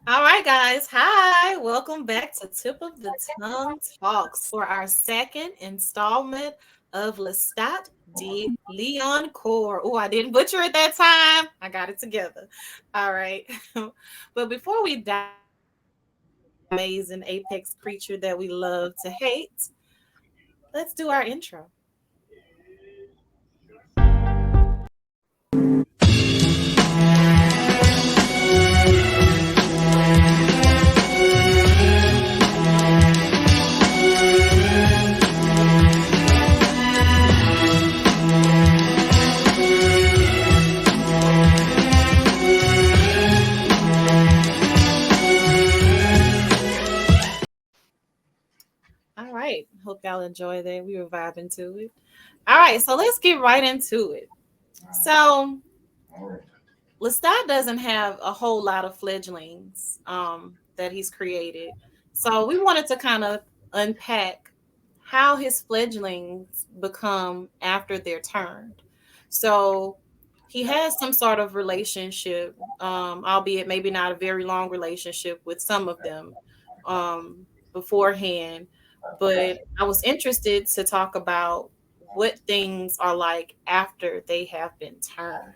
All right, guys. Hi. Welcome back to Tip of the Tongue Talks for our second installment of Lestat de Leon Core. Oh, I didn't butcher it that time. I got it together. All right. But before we dive amazing apex creature that we love to hate, let's do our intro. All right. Hope y'all enjoy that. We were vibing to it. All right. So let's get right into it. So Lestat doesn't have a whole lot of fledglings that he's created. So we wanted to kind of unpack how his fledglings become after they're turned. So he has some sort of relationship, albeit maybe not a very long relationship with some of them beforehand. But I was interested to talk about what things are like after they have been turned.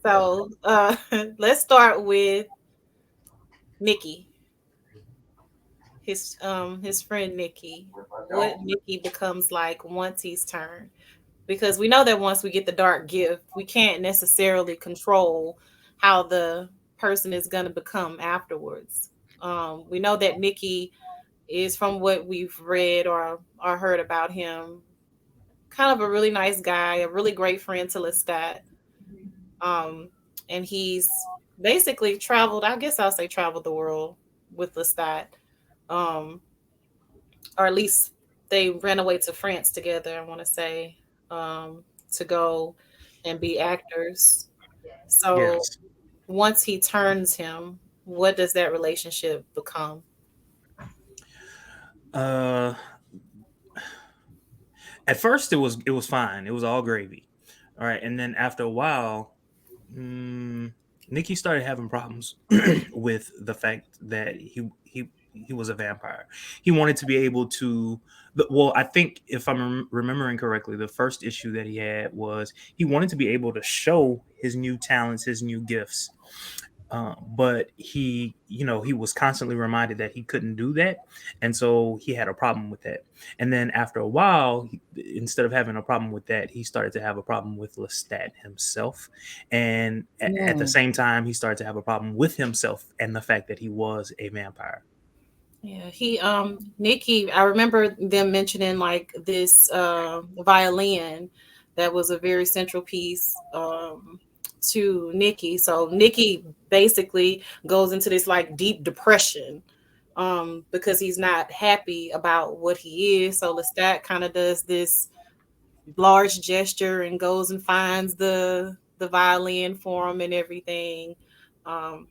So let's start with Nikki, his friend Nikki. What Nikki becomes like once he's turned. Because we know that once we get the dark gift, we can't necessarily control how the person is gonna become afterwards. We know that Nikki is, from what we've read or heard about him, kind of a really nice guy, a really great friend to Lestat. Um, and he's basically traveled, I guess I'll say traveled the world with Lestat. Um, or at least they ran away to France together, I want to say, to go and be actors. So Yes. once he turns him, what does that relationship become? Uh, at first it was fine. It was all gravy. All right, and then after a while, Nikki started having problems with the fact that he was a vampire. He wanted to be able to. Well, I think if I'm remembering correctly, the first issue that he had was he wanted to be able to show his new talents, his new gifts. But he was constantly reminded that he couldn't do that, and so he had a problem with that. And then after a while, instead of having a problem with that, he started to have a problem with Lestat himself, and at the Mm. same time, he started to have a problem with himself and the fact that he was a vampire. Yeah, he Nikki, I remember them mentioning like this violin that was a very central piece to Nikki. So Nikki basically goes into this like deep depression because he's not happy about what he is. So Lestat kind of does this large gesture and goes and finds the violin for him and everything. Um,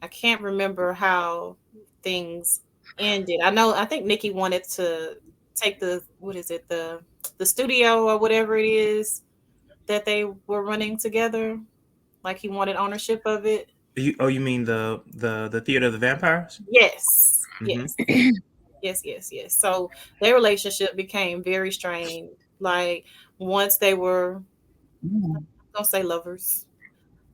I can't remember how things ended. I think Nikki wanted to take the what is it the studio or whatever it is that they were running together. Like he wanted ownership of it. You mean the theater of the vampires? Yes, Hmm. yes, yes. So their relationship became very strained. Like once they were, Mm. don't say lovers,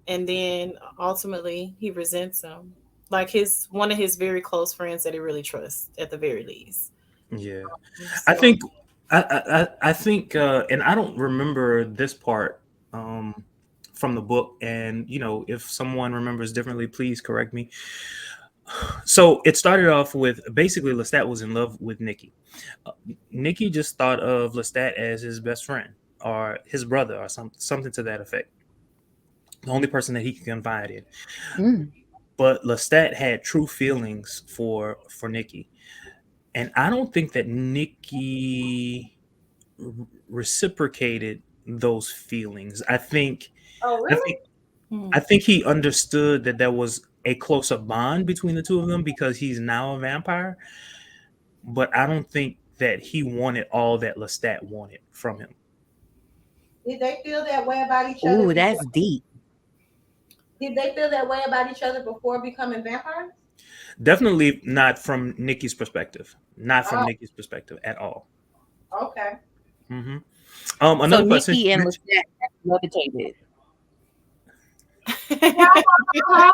and then ultimately he resents him. Like his one of his very close friends that he really trusts, at the very least. Yeah, I So think I think, and I don't remember this part from the book. And if someone remembers differently, please correct me. So it started off with basically Lestat was in love with Nikki. Uh, Nikki just thought of Lestat as his best friend or his brother or something to that effect. The only person that he could confide in. Mm. But Lestat had true feelings for Nikki, and I don't think that Nikki reciprocated those feelings. oh I really? think Hmm. I think he understood that there was a closer bond between the two of them because he's now a vampire, but I don't think that he wanted all that Lestat wanted from him. Did they feel that way about each other Ooh, before? that's deep. Did they feel that way about each other before becoming vampires? Definitely not from Nikki's perspective. Not from Oh, Nikki's perspective at all. okay. Hmm So Another part, since Nikki you and mentioned, Lestat levitated. Uh-huh.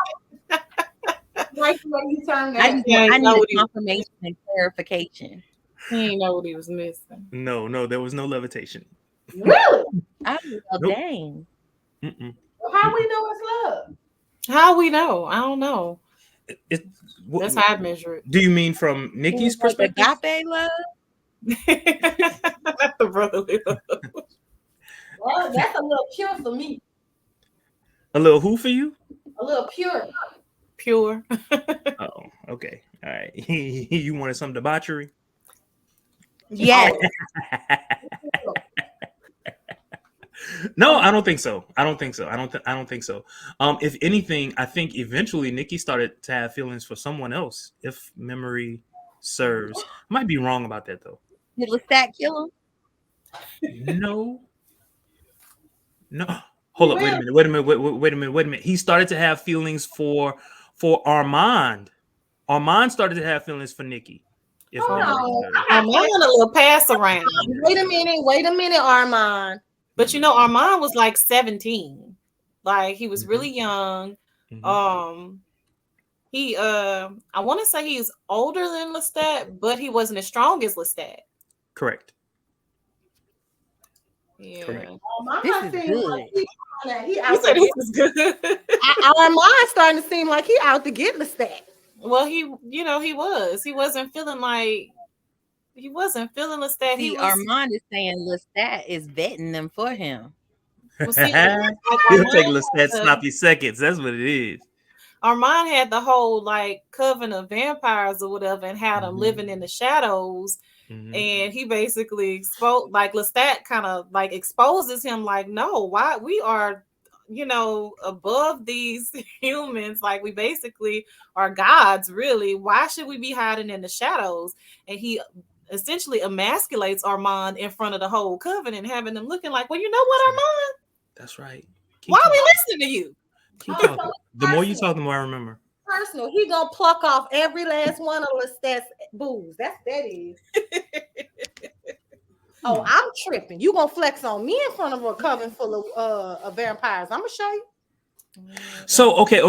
Like the way you turn that. Yeah, I you know need a what he was confirmation and clarification. he didn't know what he was missing. no, there was no levitation. Really? Oh, well, Nope. dang. Mm-mm. Well, how we Mm-mm. know it's love? How we know? I don't know. It, That's what, how I measure it. do you mean from Seems Nikki's like perspective? agape love. Not the brotherly love. Well, that's a little pure for me. A little who for you? A little pure. Pure. Oh, okay. All right. You wanted some debauchery? Yes. Oh, pure. No, Um, I don't think so. I don't think so. I don't think so. If anything, I think eventually Nikki started to have feelings for someone else, if memory serves. Might be wrong about that though. Did Lestat kill him? No, no. he Hold up. Wait a will. minute. Wait a minute. Wait a minute. Wait a minute. He started to have feelings for Armand. Armand started to have feelings for Nikki, if Hold memory on. serves. I'm not quite. Armand a little pass around. Wait a minute. Wait a minute, Armand. But you know, Armand was like 17. Like he was Mm-hmm. really young. Mm-hmm. Um he I want to say he's older than Lestat, but he wasn't as strong as Lestat. Correct. Correct. Yeah. This Armand is seems like good. he You out to said this get. is good. Armand starting to seem like he out to get Lestat. Well, he was. He wasn't feeling Lestat. He See, was Armand is saying Lestat is vetting them for him. well see like He'll take Lestat the, sloppy seconds. That's what it is. Armand had the whole like coven of vampires or whatever and had them Mm-hmm. living in the shadows. Mm-hmm. And he basically exposed like Lestat kind of like exposes him like, no, why we are, above these humans. Like we basically are gods, really. Why should we be hiding in the shadows? And he essentially emasculates Armand in front of the whole coven and having them looking like, well, you know what, That's right. Armand? That's right. Why Keep are we talking. listening to you? Keep Oh, so talking. it's The more you personal. talk, the more I remember. Personal. He gonna pluck off every last one of Lestat's booze. That is. Oh, Hmm. I'm tripping. You gonna flex on me in front of a coven full of vampires? I'm gonna show you. So okay.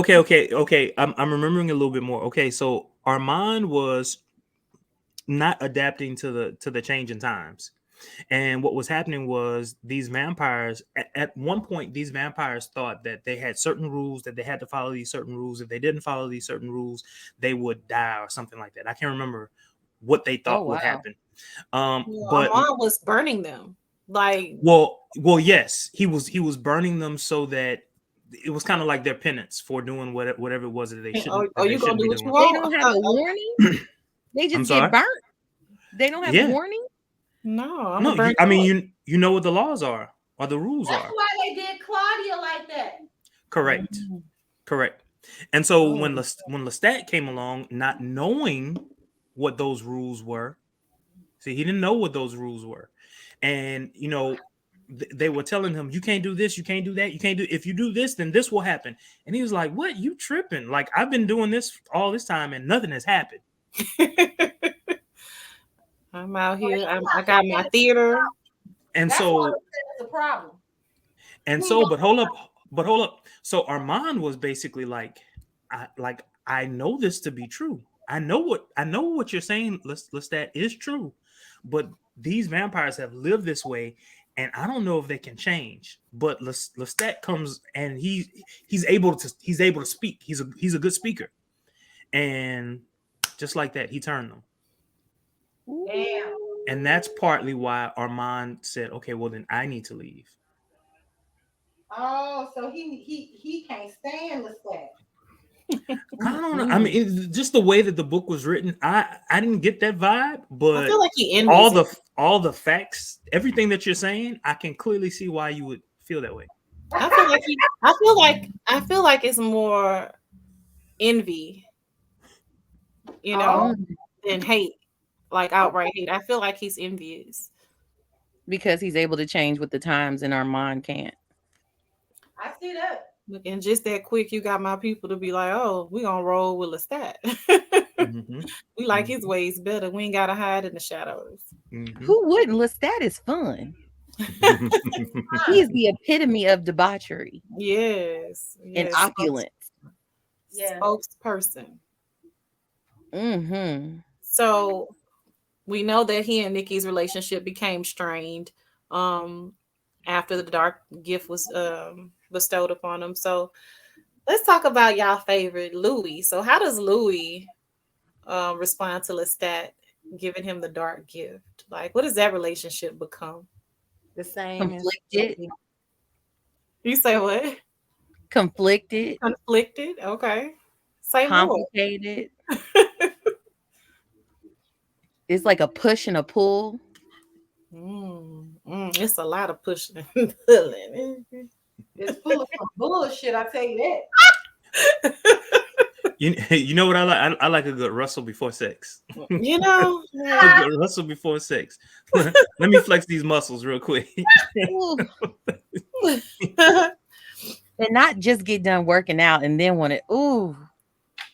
I'm remembering a little bit more. Okay, so Armand was not adapting to the change in times. And what was happening was these vampires, at one point, these vampires thought that they had certain rules, that they had to follow these certain rules. If they didn't follow these certain rules, they would die or something like that. I can't remember what they Oh, thought would wow. happen. But Armand was burning them. Like, yes, he was burning them so that it was kind of like their penance for doing whatever it was that they shouldn't are you gonna do be what you doing. They want? don't have a warning. They I'm just get sorry. burnt. They don't have Yeah. warning. No, I'm No, gonna burn I you up. mean you know what the laws are or the rules That's are. why they did Claudia like that. Correct. Mm. Correct. And so Oh. When Lestat came along, not knowing what those rules were, see, he didn't know what those rules were, and they were telling him, "You can't do this, you can't do that, you can't do. If you do this, then this will happen." And he was like, "What? You tripping? Like I've been doing this all this time, and nothing has happened." I'm out So here. that's I why got my theater. And that's why so Lestat's a problem. and He ain't so, gonna but hold up. So Armand was basically like, I know this to be true. I know what you're saying, Lestat, is true, but these vampires have lived this way, and I don't know if they can change. But Lestat comes and he's able to speak. He's a good speaker, and just like that, he turned them. damn. And that's partly why Armand said, "Okay, well then I need to leave." Oh, so he can't stand Lestat. I don't know. I mean, just the way that the book was written, I didn't get that vibe. I But feel like he all envies him. the all the facts, everything that you're saying, I can clearly see why you would feel that way. I feel like it's more envy, you Oh, know, than hate, like outright hate. I feel like he's envious. because he's able to change with the times and Armand can't. I see that. Look, and just that quick, you got my people to be like, "Oh, we gonna roll with Lestat. Mm-hmm. We like his ways better. We ain't gotta hide in the shadows." Mm-hmm. Who wouldn't? Lestat is fun. He is the epitome of debauchery Yes, and yes. opulence. Yeah. Spokesperson. Mm-hmm. So we know that he and Nikki's relationship became strained um, after the dark gift was bestowed upon him. So let's talk about y'all favorite Louis. So how does Louis respond to Lestat giving him the dark gift? Like, what does that relationship become? The same as Conflicted. You say what? Conflicted. Conflicted? Okay. Say more. Complicated. It's like a push and a pull. It's a lot of pushing and pulling. it's full of some bullshit. I tell you that. You know what I like? I like a good Russell before sex. You know, A good Russell before sex. Let me flex these muscles real quick. Ooh. And not just get done working out and then want it. Ooh.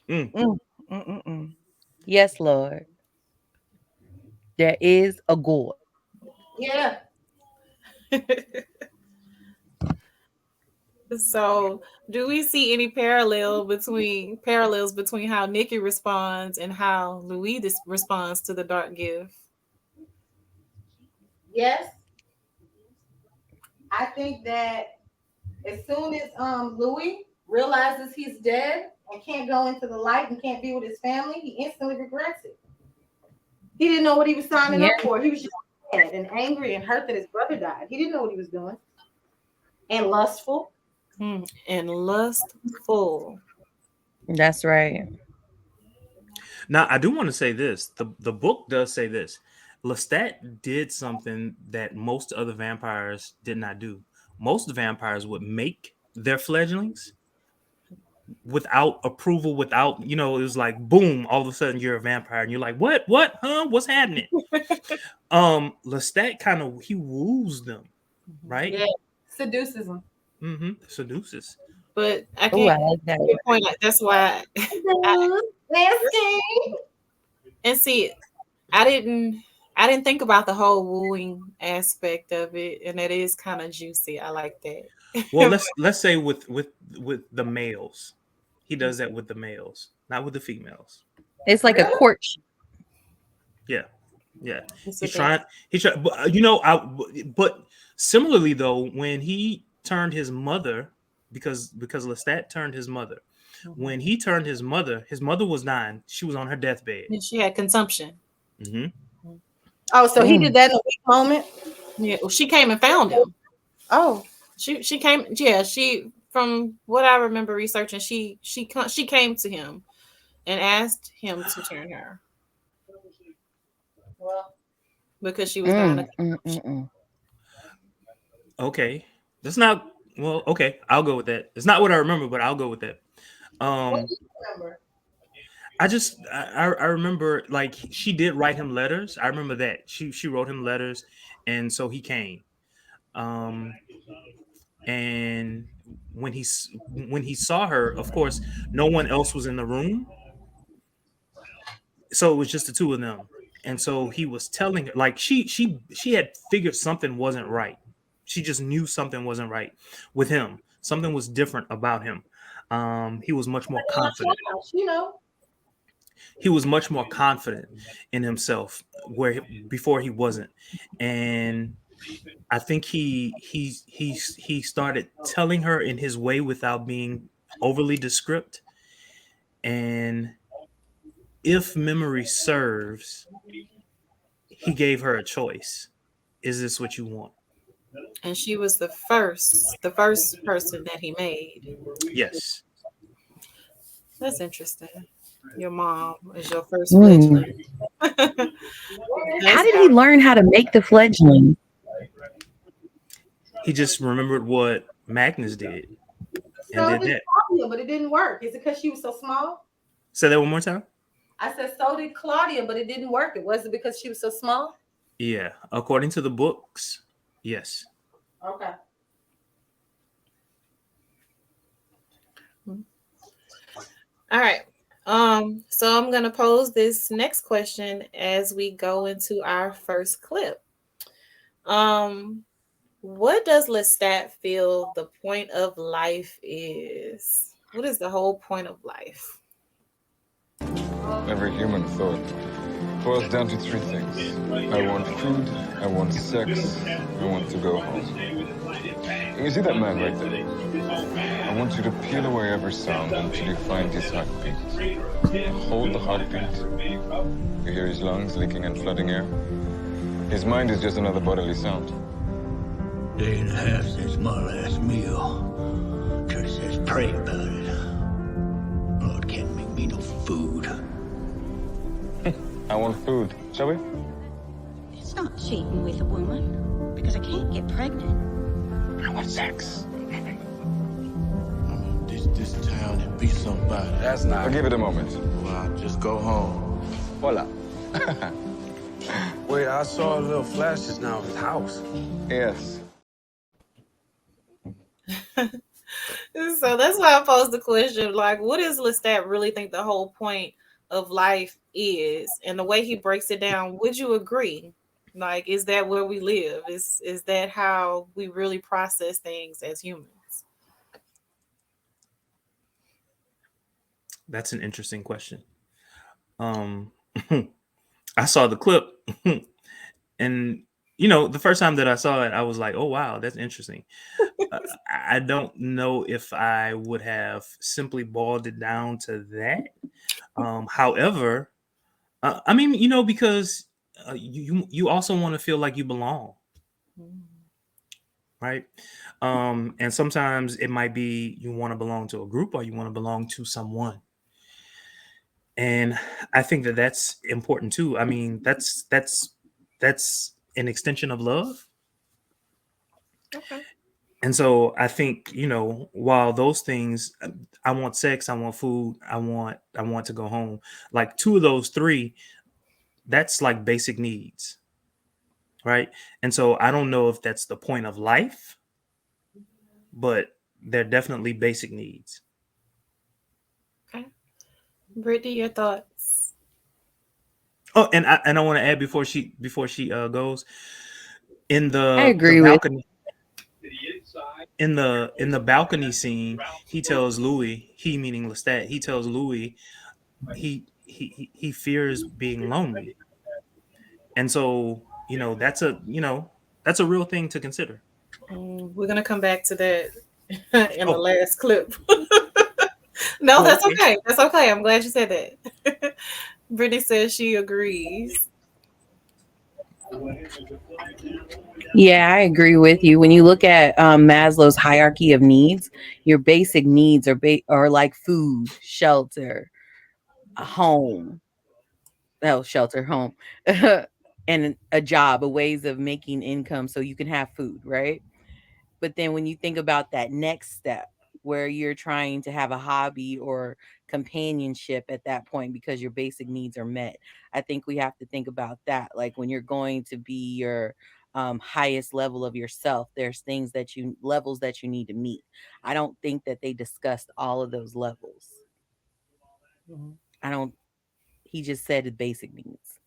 Mm. Yes, Lord. There is a God. Yeah. So, do we see any parallels between how Nikki responds and how Louis responds to the dark gift? Yes. I think that as soon as Louis realizes he's dead and can't go into the light and can't be with his family, he instantly regrets it. He didn't know what he was signing up for. He was just mad and angry and hurt that his brother died. He didn't know what he was doing. And lustful. And lustful. That's right. Now, I do want to say this. The book does say this. Lestat did something that most other vampires did not do. Most vampires would make their fledglings without approval, without, it was like, boom, all of a sudden you're a vampire. And you're like, what? Huh? What's happening? Lestat he woos them, right? Yeah. Seduces them. Mm-hmm. Seduces. But I Oh, I can't like that. point out. That's why. And see, I didn't think about the whole wooing aspect of it, and it is kind of juicy. I like that. Well, let's say with the males, he does that with the males, not with the females. It's like a courtship. Yeah. It's He's okay. trying. But, but similarly though, when he turned his mother, because Lestat turned his mother. When he turned his mother was dying. She was on her deathbed. And she had consumption. Mm-hmm. Oh, so he did that in a weak moment? Yeah, well, she came and found him. Oh. She came. Yeah, she, from what I remember researching, she came to him and asked him to turn her. Well, because she was dying. Okay, that's not okay. I'll go with that. It's not what I remember, but I'll go with that. what do you remember? I remember, like, she did write him letters. I remember that she wrote him letters, and so he came. And when he saw her, of course, no one else was in the room, so it was just the two of them. And so he was telling her, like, she had figured something wasn't right. She just knew something wasn't right with him. Something was different about him. He was much more confident. He was much more confident in himself, where before he wasn't. And I think he started telling her in his way without being overly descriptive. And if memory serves, he gave her a choice. Is this what you want? And she was the first person that he made. Yes. That's interesting. Your mom is your first fledgling. How did he learn how to make the fledgling? He just remembered what Magnus did. So did Claudia, but it didn't work. Is it because she was so small? Say that one more time. I said, so did Claudia, but it didn't work. It wasn't because she was so small? Yeah. According to the books, Yes. Okay. All right. So I'm gonna pose this next question as we go into our first clip. Um, what does Lestat feel the point of life is? What is the whole point of life? Every human thought boils down to three things. I want food, I want sex, I want to go home. You see that man right there? I want you to peel away every sound until you find his heartbeat. Hold the heartbeat. You hear his lungs leaking and flooding air. His mind is just another bodily sound. Day and a half since my last meal. Church says pray about it. Lord can't make me no food. I want food. Shall we? It's not cheating with a woman, because I can't get pregnant. I want sex. This town and be somebody. That's not. I'll give it a moment. Well, I'll just go home. Hola. Wait, I saw a little flash just now of his house. Yes. So that's why I posed the question, like, what does Lestat really think the whole point of life is? And the way he breaks it down, would you agree? Like, is that where we live? Is that how we really process things as humans? That's an interesting question. I saw the clip and the first time that I saw it, I was like, oh wow, that's interesting. I don't know if I would have simply boiled it down to that. However, I mean, because you also want to feel like you belong, right? And sometimes it might be you want to belong to a group or you want to belong to someone. And I think that that's important too. I mean, that's an extension of love. Okay. And so I think, while those things, I want sex, I want food, I want to go home. Like two of those three, that's like basic needs. Right. And so I don't know if that's the point of life, but they're definitely basic needs. Okay. Brittany, your thoughts? Oh, and I want to add before she goes in I the agree with. balcony. In the balcony scene, he tells Louis, he meaning Lestat, he tells Louis he fears being lonely. And so, that's a real thing to consider. We're gonna come back to that in the Oh, last clip. No, oh, that's okay. okay. That's okay. I'm glad you said that. Brittany says she agrees. Yeah, I agree with you. When you look at Maslow's hierarchy of needs, your basic needs are like food, shelter, a home, shelter, home, and a job, a ways of making income so you can have food, right? But then when you think about that next step where you're trying to have a hobby or companionship at that point because your basic needs are met, I think we have to think about that. Like when you're going to be your highest level of yourself, there's levels that you need to meet. I don't think that they discussed all of those levels. I don't, he just said the basic needs,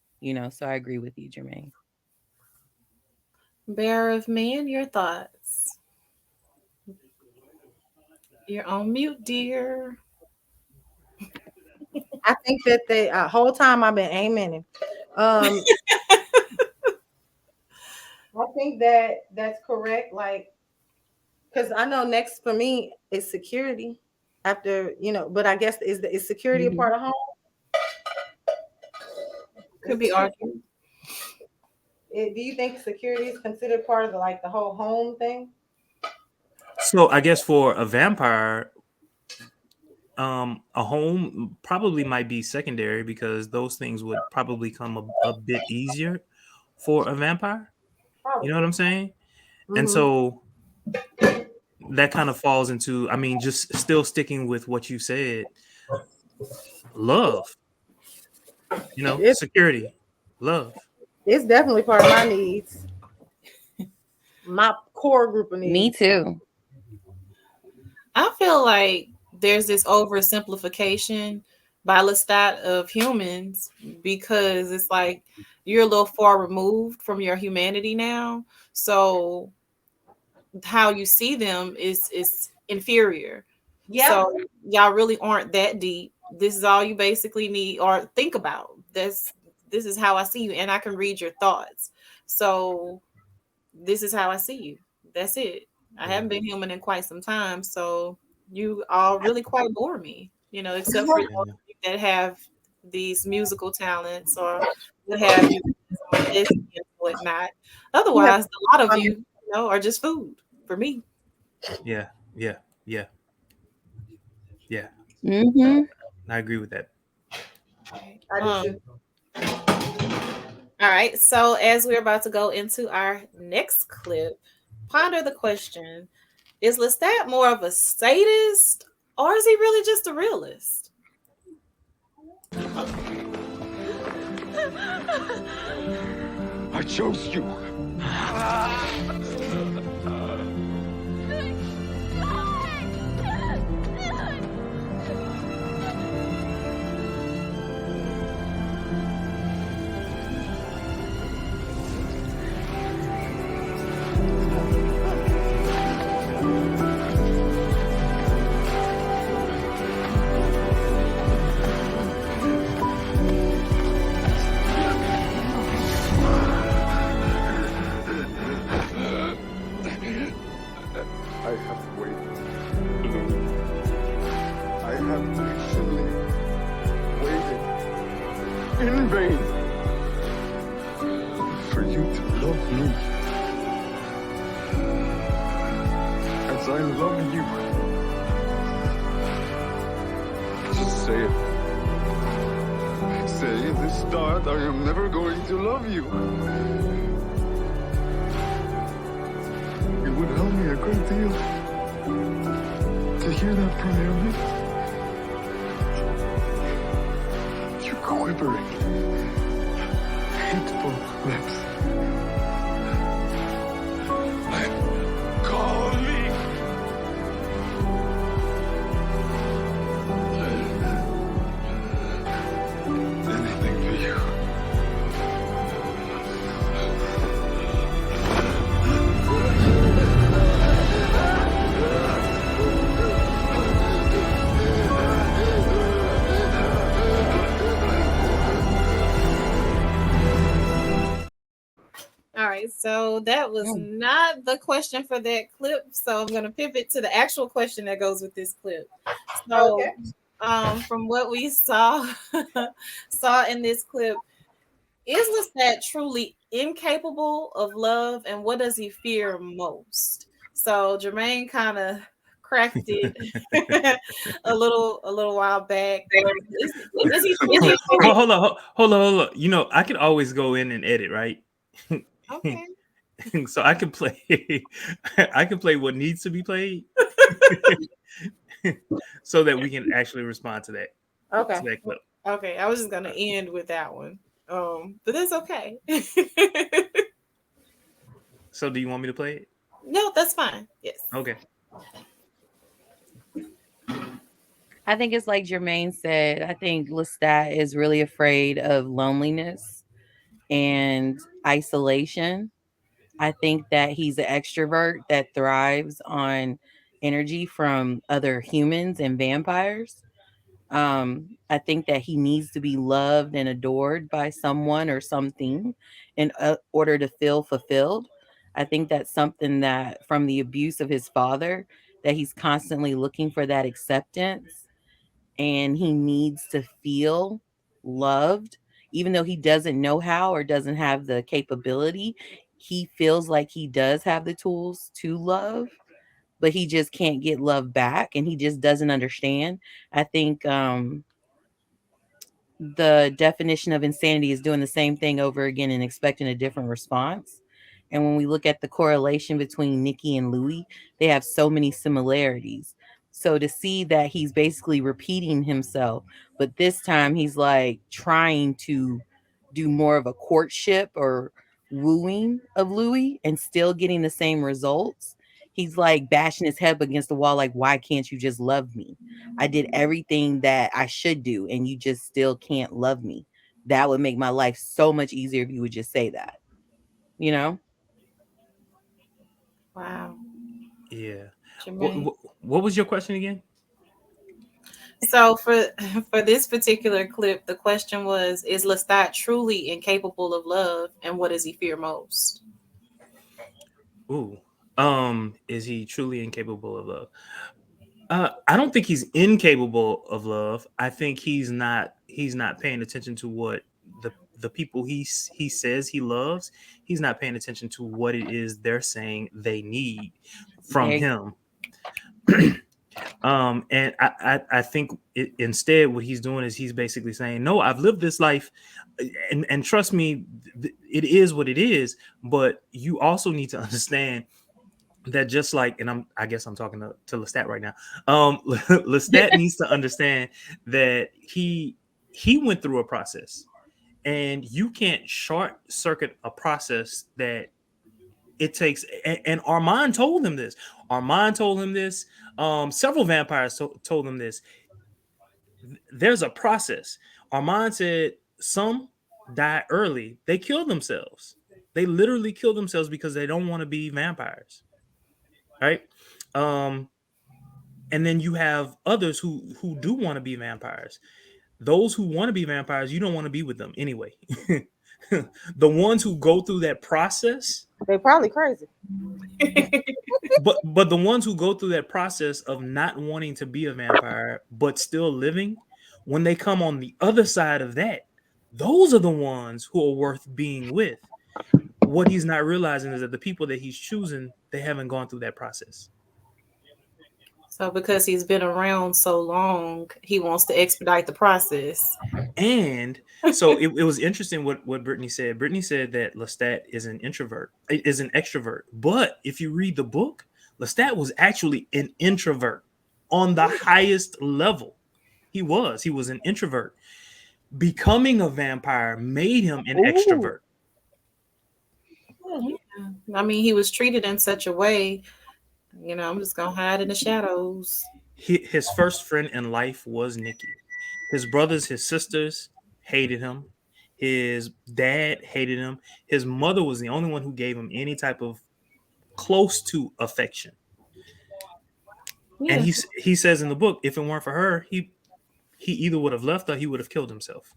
so I agree with you, Jermaine. Bear of Man, your thoughts? You're on mute, dear. I think that the whole time I've been aiming. I think that that's correct. Like, because I know next for me is security. After but I guess is security a part of home? Could be argued. Do you think security is considered part of the whole home thing? So I guess for a vampire, a home probably might be secondary because those things would probably come a bit easier for a vampire. You know what I'm saying? And so that kind of falls into, I mean, just still sticking with what you said, love, It's security, love. it's definitely part of my needs. my core group of Me needs. too. I feel like there's this oversimplification by Lestat of humans because it's like you're a little far removed from your humanity now. So how you see them is inferior. Yeah. So y'all really aren't that deep. This is all you basically need or think about. This is how I see you, and I can read your thoughts. So this is how I see you. That's it. I haven't been human in quite some time, so you all really quite bore me. Except for those of you that have these musical talents or what have you, or this and whatnot. Yeah. Otherwise, a lot of you, are just food for me. Yeah, yeah, yeah, yeah. Mm-hmm. I agree with that. I do too. All right. So as we're about to go into our next clip, ponder the question: is Lestat more of a sadist, or is he really just a realist? I chose you. I have waited, Louis. I have patiently waited in vain for you to love me as I love you. Just say it. Say at the start, I am never going to love you. It would help me a great deal to hear that from your lips. Your quivering, hateful lips. Call me. Anything for you. All right, so that was not the question for that clip. So I'm gonna pivot to the actual question that goes with this clip. So, Okay. from what we saw in this clip, is Lestat truly incapable of love, and what does he fear most? So Jermaine kind of cracked it a little while back. Is he truly incapable? Hold on. I could always go in and edit, right? Okay. So I can play. I can play what needs to be played, so that we can actually respond to that Okay. clip. Okay. I was just gonna end with that one. But that's okay. So do you want me to play it? No, that's fine. Yes. Okay. I think it's like Jermaine said. I think Lestat is really afraid of loneliness and isolation. I think that he's an extrovert that thrives on energy from other humans and vampires. I think that he needs to be loved and adored by someone or something in order to feel fulfilled. I think that's something that from the abuse of his father, that he's constantly looking for that acceptance, and he needs to feel loved even though he doesn't know how or doesn't have the capability. He feels like he does have the tools to love, but he just can't get love back, and he just doesn't understand. I think the definition of insanity is doing the same thing over again and expecting a different response. And when we look at the correlation between Nikki and Louis, they have so many similarities. So to see that he's basically repeating himself, but this time he's like trying to do more of a courtship or wooing of Louis and still getting the same results, he's like bashing his head against the wall, like, why can't you just love me? I did everything that I should do, and you just still can't love me. That would make my life so much easier if you would just say that, you know? Wow. Yeah. What, Jermaine. what what was your question again? So for this particular clip, the question was: is Lestat truly incapable of love, and what does he fear most? Ooh. Is he truly incapable of love? I don't think he's incapable of love. I think he's not paying attention to what the people he says he loves. He's not paying attention to what it is they're saying they need from They him. And I think instead what he's doing is he's basically saying, no, I've lived this life, and trust me, it is what it is. But you also need to understand that, just like, and I guess I'm talking to Lestat right now. Lestat needs to understand that he went through a process, and you can't short circuit a process that it takes. And Armand told him this. Armand told him this. Several vampires told him this. There's a process. Armand said some die early. They kill themselves. They literally kill themselves because they don't want to be vampires, right? Um, and then you have others who do want to be vampires. Those who want to be vampires, you don't want to be with them anyway. The ones who go through that process, They probably crazy. but the ones who go through that process of not wanting to be a vampire but still living, when they come on the other side of that, those are the ones who are worth being with. What he's not realizing is that the people that he's choosing, they haven't gone through that process. So because he's been around so long, he wants to expedite the process. And so it was interesting what Brittany said. Brittany said that Lestat is an introvert, is an extrovert. But if you read the book, Lestat was actually an introvert on the highest level. He was an introvert. Becoming a vampire made him an Ooh. extrovert. Yeah. I mean, he was treated in such a way, I'm just gonna hide in the shadows. His first friend in life was Nikki. His brothers, his sisters hated him. His dad hated him. His mother was the only one who gave him any type of close to affection. And Yeah. he says in the book, if it weren't for her, he either would have left or he would have killed himself.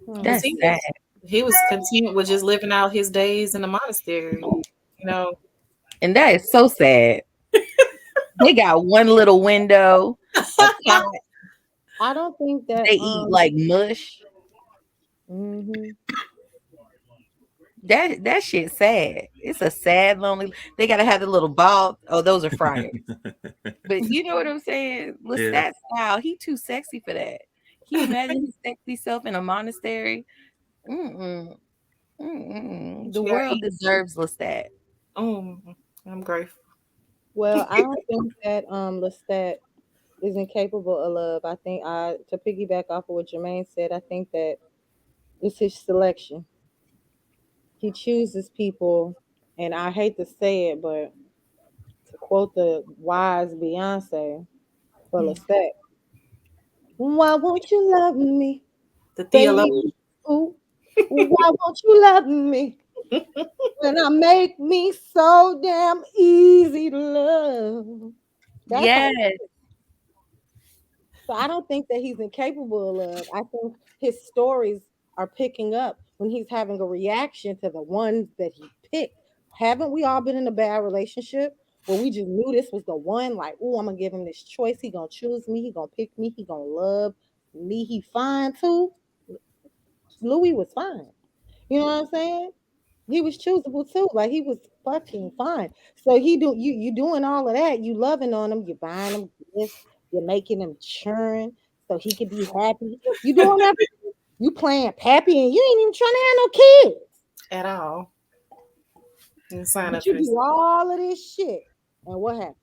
Because That's sad. he was content with just living out his days in the monastery. You know, And that is so sad. They got one little window, a cat. I don't think that They eat like mush. mhm. That shit sad. It's a sad, lonely. They gotta have the little ball. Oh, those are fryers. But you know what I'm saying? Yeah. Lestat style. He too sexy for that. Can you imagine his sexy self in a monastery? Mm-mm. Mm-mm. The you gotta world eat. deserves Lestat. Oh, I'm grateful. Well, I don't think that Lestat is incapable of love. I think to piggyback off of what Jermaine said, I think that it's his selection. He chooses people, and I hate to say it, but to quote the wise Beyonce for Hmm. Lestat, why won't you love me, The baby? theologian. Ooh, why won't you love me when I make me so damn easy to love? That's how. Yes. So I don't think that he's incapable of love. I think his stories are picking up when he's having a reaction to the ones that he picked. Haven't we all been in a bad relationship where we just knew this was the one? Like, oh, I'm gonna give him this choice. He gonna choose me. He gonna pick me. He gonna love me. He fine too. Louis was fine. You know what I'm saying? He was choosable too. Like he was fucking fine. So you doing all of that. You loving on him. You buying him gifts. You're making him churn so he could be happy. You doing everything. You playing pappy and you ain't even trying to have no kids. At all. And sign But up you for this. do all of this shit. And what happened?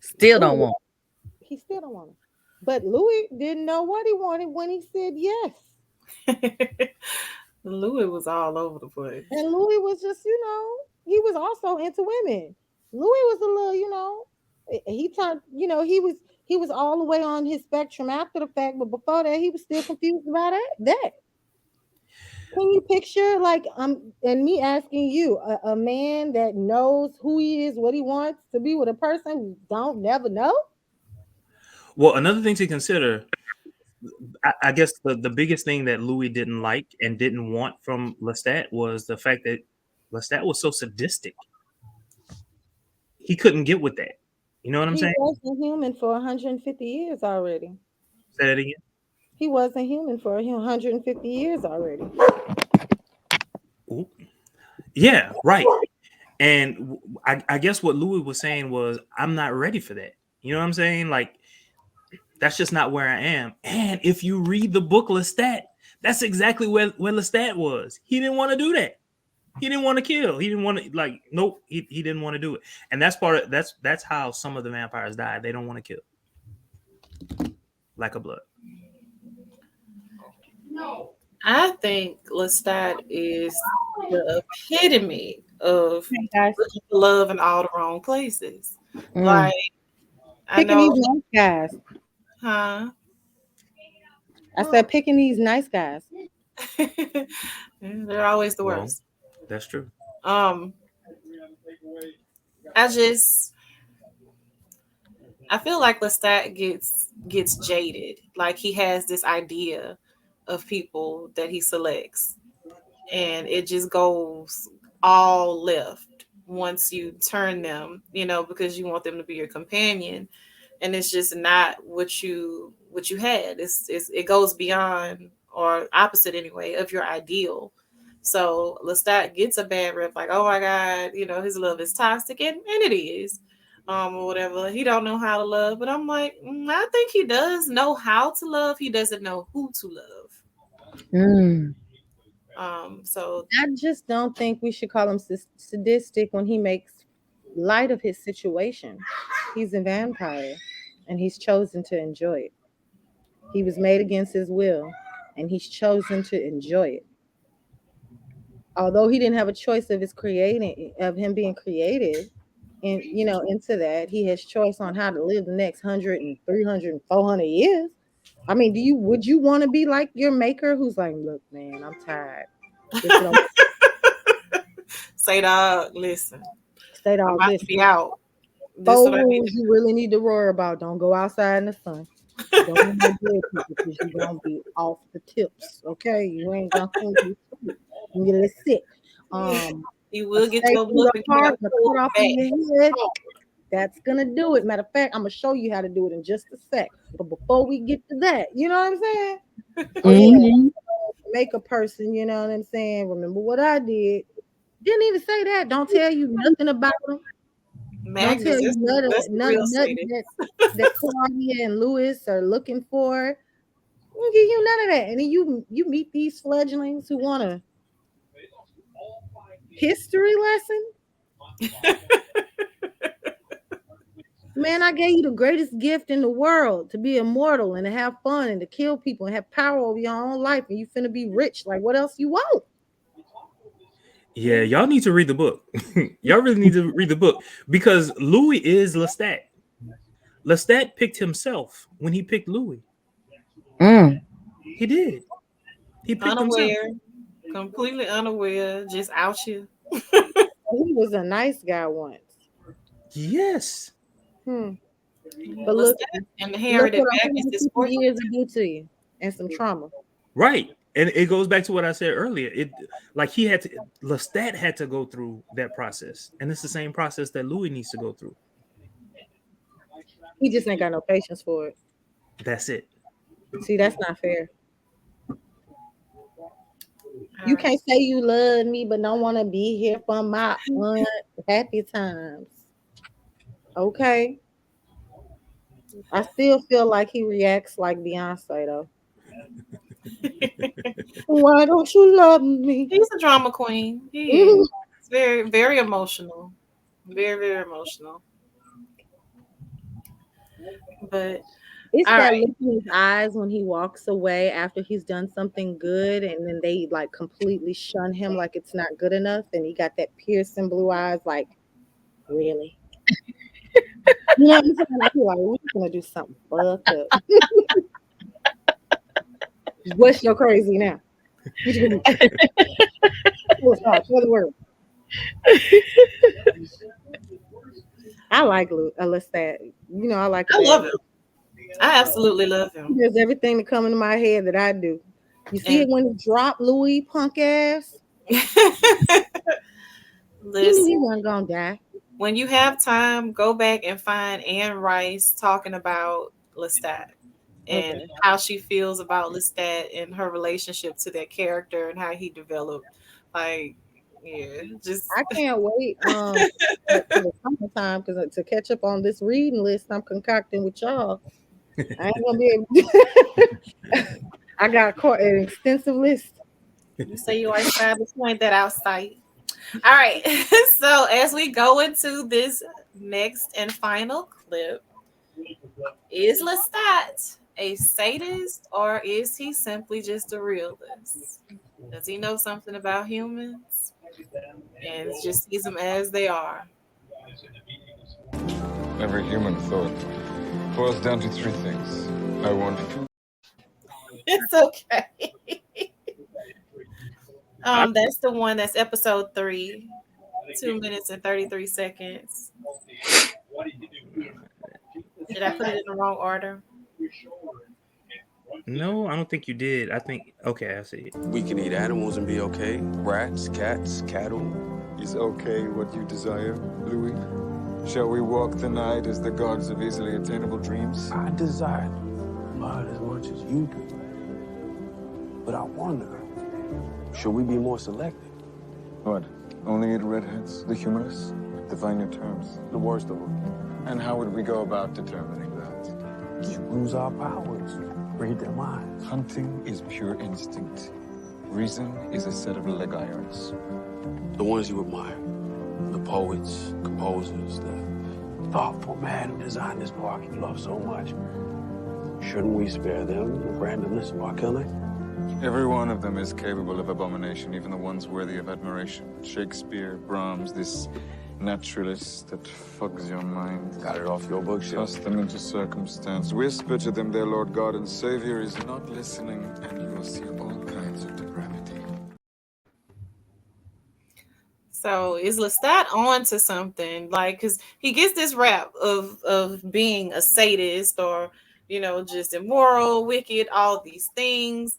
Still don't Louis, want. he still don't want him. But Louis didn't know what he wanted when he said yes. Louis was all over the place. And Louis was just, he was also into women. Louis was a little, he turned, he was all the way on his spectrum after the fact, but before that, he was still confused about that. Can you picture like and me asking you, a man that knows who he is, what he wants to be with a person who don't never know? Well, another thing to consider, I guess the biggest thing that Louis didn't like and didn't want from Lestat was the fact that Lestat was so sadistic. He couldn't get with that. You know what I'm He saying? wasn't human for 150 years already. Say that again. He wasn't human for 150 years already. Ooh. Yeah, right. And I guess what Louis was saying was, I'm not ready for that. You know what I'm saying? Like, that's just not where I am. And if you read the book Lestat, that's exactly where Lestat was. He didn't want to do that. He didn't want to kill. He didn't want to, like, nope. He didn't want to do it. And that's how some of the vampires died. They don't want to kill. Lack of blood. I think Lestat is the epitome of Hey guys, looking for love in all the wrong places. Mm. Like, I picking know, these nice guys. huh? I said picking these nice guys. They're always the Well, worst. that's true. Um, I just I feel like Lestat gets jaded. Like he has this idea of people that he selects, and it just goes all left once you turn them, because you want them to be your companion, and it's just not what you had. It goes beyond, or opposite anyway, of your ideal. So Lestat gets a bad rep, like, oh my God, his love is toxic, and it is, or whatever. He don't know how to love, but I'm like, I think he does know how to love. He doesn't know who to love. Mm. So I just don't think we should call him sadistic when he makes light of his situation. He's a vampire and he's chosen to enjoy it. He was made against his will and he's chosen to enjoy it. Although he didn't have a choice of him being created and into that, he has choice on how to live the next 100 and 300 and 400 years. I mean, would you want to be like your maker who's like, look, man, I'm tired. This is what say, dog, listen, State I'm all about this. to be out. This is Four what I need rules you really need to worry about. Don't go outside in the sun. Don't be no dead people because you're gonna be off the tips. Okay, you ain't gonna be sick. You get a little sick. to. You A will get stake your through book the and you got heart to and a pull cut off of back. your head. That's gonna do it. Matter of fact, I'm gonna show you how to do it in just a sec. But before we get to that, you know what I'm saying? Oh yeah, Mm-hmm. make a person. You know what I'm saying? Remember what I did. Didn't even say that. Don't tell you nothing about them. Don't tell Magnus, you that's the real nothing sadist. that Claudia and Lewis are looking for. Won't give you none of that. And then you meet these fledglings who want a history lesson. Man, I gave you the greatest gift in the world to be immortal and to have fun and to kill people and have power over your own life, and you finna be rich. Like, what else you want? Yeah, y'all need to read the book. Y'all really need to read the book because Louis is Lestat. Lestat picked himself when he picked Louis. Mm. He did. He picked himself. Unaware, completely unaware, just out here. He was a nice guy once. Yes. Hmm. But Lestat look inherited what Magnus' 150 fortune. years will do to you and some trauma. Right. And it goes back to what I said earlier. It like he had to Lestat had to go through that process. And it's the same process that Louis needs to go through. He just ain't got no patience for it. That's it. See, that's not fair. You can't say you love me, but don't want to be here for my happy times. Okay. I still feel like he reacts like Beyonce though. Why don't you love me? He's a drama queen. He is. It's very, very emotional. Very, very emotional. But It's all that right. look in his eyes when he walks away after he's done something good, and then they like completely shun him like it's not good enough, and he got that piercing blue eyes, like really, you know what I'm saying? I feel like we're gonna do something fucked up. What's your crazy now? What you gonna do? Tell the word. I like Lestat. You know, I like a I bad love him. bitch. I absolutely love He him. does everything to come into my head that I do. You see And it when he dropped Louis punk ass? He knew listen, he wasn't gonna die. when you have time, go back and find Anne Rice talking about Lestat Okay. and how she feels about Lestat and her relationship to that character and how he developed. Like, yeah, just I can't wait for the summertime because to catch up on this reading list I'm concocting with y'all. I ain't gonna be able to. I got quite an extensive list. you say you are excited to point that out, sight. All right. So as we go into this next and final clip, is Lestat a sadist or is he simply just a realist? Does he know something about humans and just sees them as they are? Every human thought boils down to three things. I want food. It's okay. That's the one that's episode 3, 2 minutes and 33 seconds. Did I put it in the wrong order? No, I don't think you did. I think okay, I see it. We can eat animals and be okay. Rats, cats, cattle. Is okay what you desire, Louis? Shall we walk the night as the gods of easily attainable dreams? I desire blood as much as you do. But I wonder, should we be more selective? What? Only eat redheads, the humorous? Define your terms. The worst of them. And how would we go about determining that? Use our powers. Read their minds. Hunting is pure instinct. Reason is a set of leg irons. The ones you admire. The poets, composers, the thoughtful man who designed this park you love so much. Shouldn't we spare them the randomness of our killing? Every one of them is capable of abomination, even the ones worthy of admiration. Shakespeare, Brahms, this naturalist that fogs your mind. Got it off your bookshelf. Toss them into circumstance. Whisper to them their Lord God and Savior is not listening, and you will see all kinds of depravity. So is Lestat on to something? Like, because he gets this rap of being a sadist or, just immoral, wicked, all these things.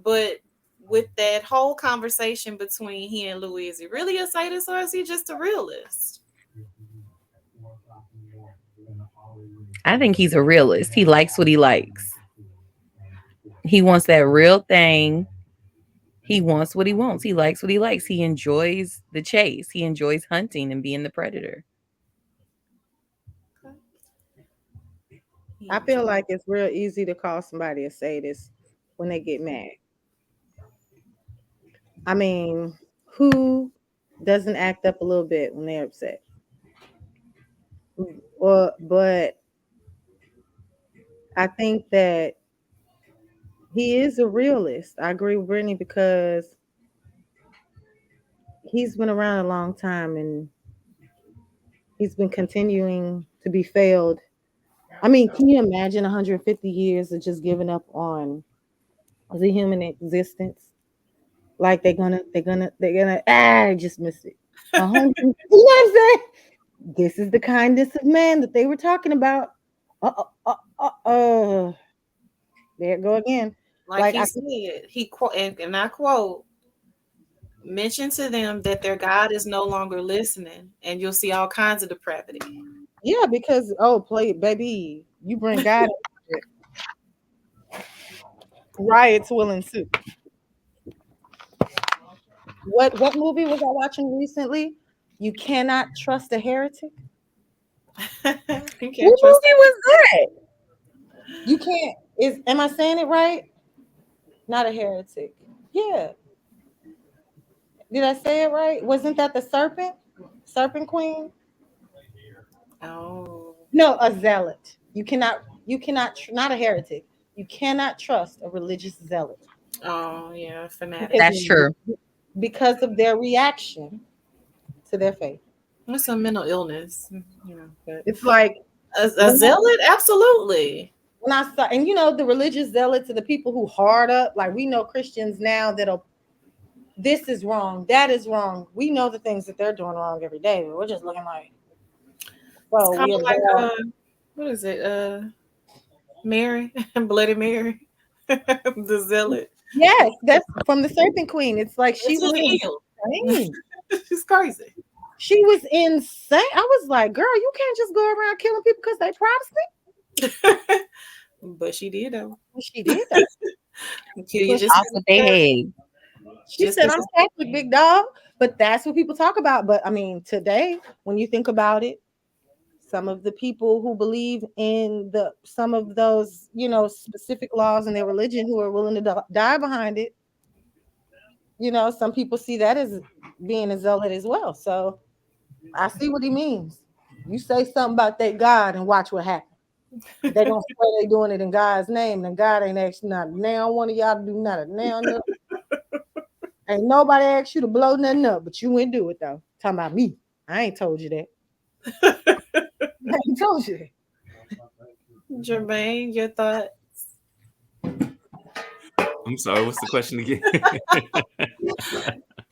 But with that whole conversation between he and Louis, is he really a sadist or is he just a realist? I think he's a realist. He likes what he likes. He wants that real thing. He wants what he wants. He likes what he likes. He enjoys the chase. He enjoys hunting and being the predator. I feel like it's real easy to call somebody a sadist when they get mad. I mean, who doesn't act up a little bit when they're upset? But I think that he is a realist. I agree with Brittany because he's been around a long time and he's been continuing to be failed. I mean, can you imagine 150 years of just giving up on the human existence? Like I just missed it. You know what I'm saying? This is the kindness of man that they were talking about. There it go again. Like he said, he quote and I quote, mention to them that their God is no longer listening, and you'll see all kinds of depravity. Yeah, because play baby, you bring God into it. Riots will ensue. What movie was I watching recently? You cannot trust a heretic. You What can't movie trust. was that? You can't. Am I saying it right? Not a heretic. Yeah. Did I say it right? Wasn't that the serpent? Serpent queen? Oh, No, a zealot. You cannot not a heretic. You cannot trust a religious zealot Oh yeah, fanatic. because That's true. of their reaction to their faith. It's a mental illness, but It's like a zealot, absolutely. when I saw, and the religious zealots are the people who hard up. Like we know Christians now that'll, this is wrong, that is wrong. We know the things that they're doing wrong every day, but we're just looking like, It's well, kind we of have like God. what is it? Mary, Bloody Mary, the zealot. Yes, that's from the Serpent Queen. It's like she was Mentally ill. insane. She's crazy. She was insane. I was like, girl, you can't just go around killing people because they Protestant. But she did though. She did that. Kill you just Off with their head. She just said, 'cause I'm Catholic, big dog. But that's what people talk about. But I mean, today, when you think about it, some of the people who believe in some of those, specific laws in their religion who are willing to die behind it, some people see that as being a zealot as well. So I see what he means. You say something about that God and watch what happens. They don't swear they doing it in God's name, and God ain't actually not now one of y'all to do nothing. Now, no. Ain't nobody asked you to blow nothing up, but you wouldn't do it though. Talking about me. I ain't told you that. I ain't told you that. Jermaine, your thought? I'm sorry. What's the question again?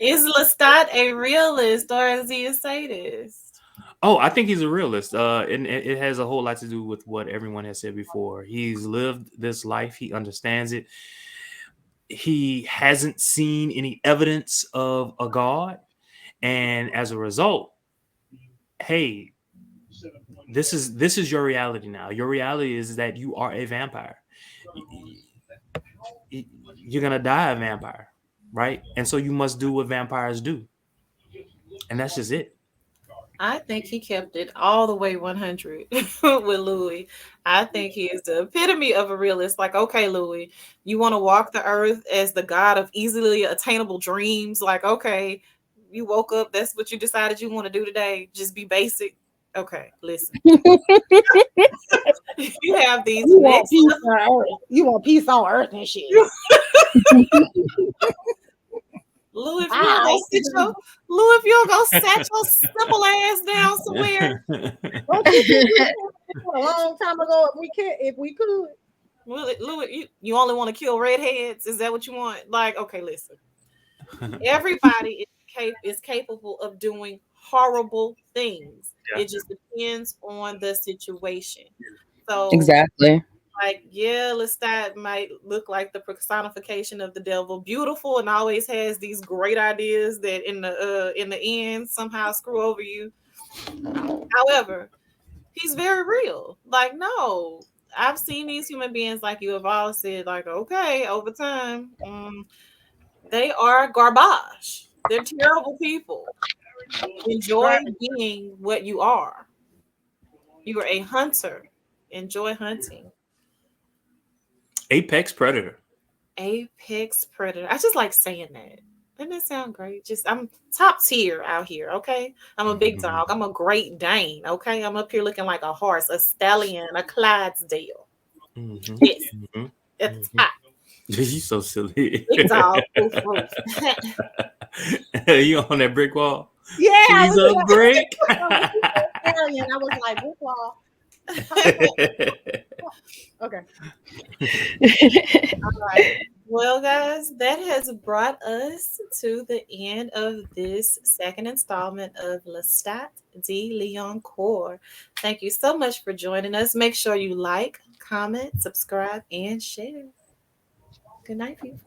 Is Lestat a realist or is he a sadist? Oh, I think he's a realist. And it has a whole lot to do with what everyone has said before. He's lived this life. He understands it. He hasn't seen any evidence of a God. And as a result, hey, this is your reality now. Your reality is that you are a vampire. You're going to die a vampire, right? And so you must do what vampires do. And that's just it. I think he kept it all the way 100 with Louis. I think he is the epitome of a realist. Like, okay, Louis, you want to walk the earth as the god of easily attainable dreams. Like, okay, you woke up, that's what you decided you want to do today. Just be basic. Okay, listen. You have these You want next peace on earth. You want peace on earth and shit. Lou, if you don't go sit your Lou, if you don't go set your simple ass down somewhere. Don't you think we a long time ago if we could? Lou, you only want to kill redheads? Is that what you want? Like, okay, listen. Everybody is capable of doing horrible things. Yeah. It just depends on the situation. So exactly. Like, yeah, Lestat might look like the personification of the devil, beautiful and always has these great ideas that in the end somehow screw over you. However, he's very real. Like, no, I've seen these human beings, like you have all said, like, okay, over time, they are garbage. They're terrible people. Enjoy being what you are. You are a hunter. Enjoy hunting. Apex predator. Apex predator. I just like saying that. Doesn't that sound great? Just I'm top tier out here, okay? I'm a big dog. I'm a Great Dane, okay? I'm up here looking like a horse, a stallion, a Clydesdale. Mm-hmm. Yes. Mm-hmm. It's top. You so silly. Big dog. You on that brick wall? Yeah. She's a brick. I was like, brick wall. Okay. All right. Well, guys, that has brought us to the end of this second installment of Lestat de Lioncourt. Thank you so much for joining us. Make sure you like, comment, subscribe, and share. Good night, people.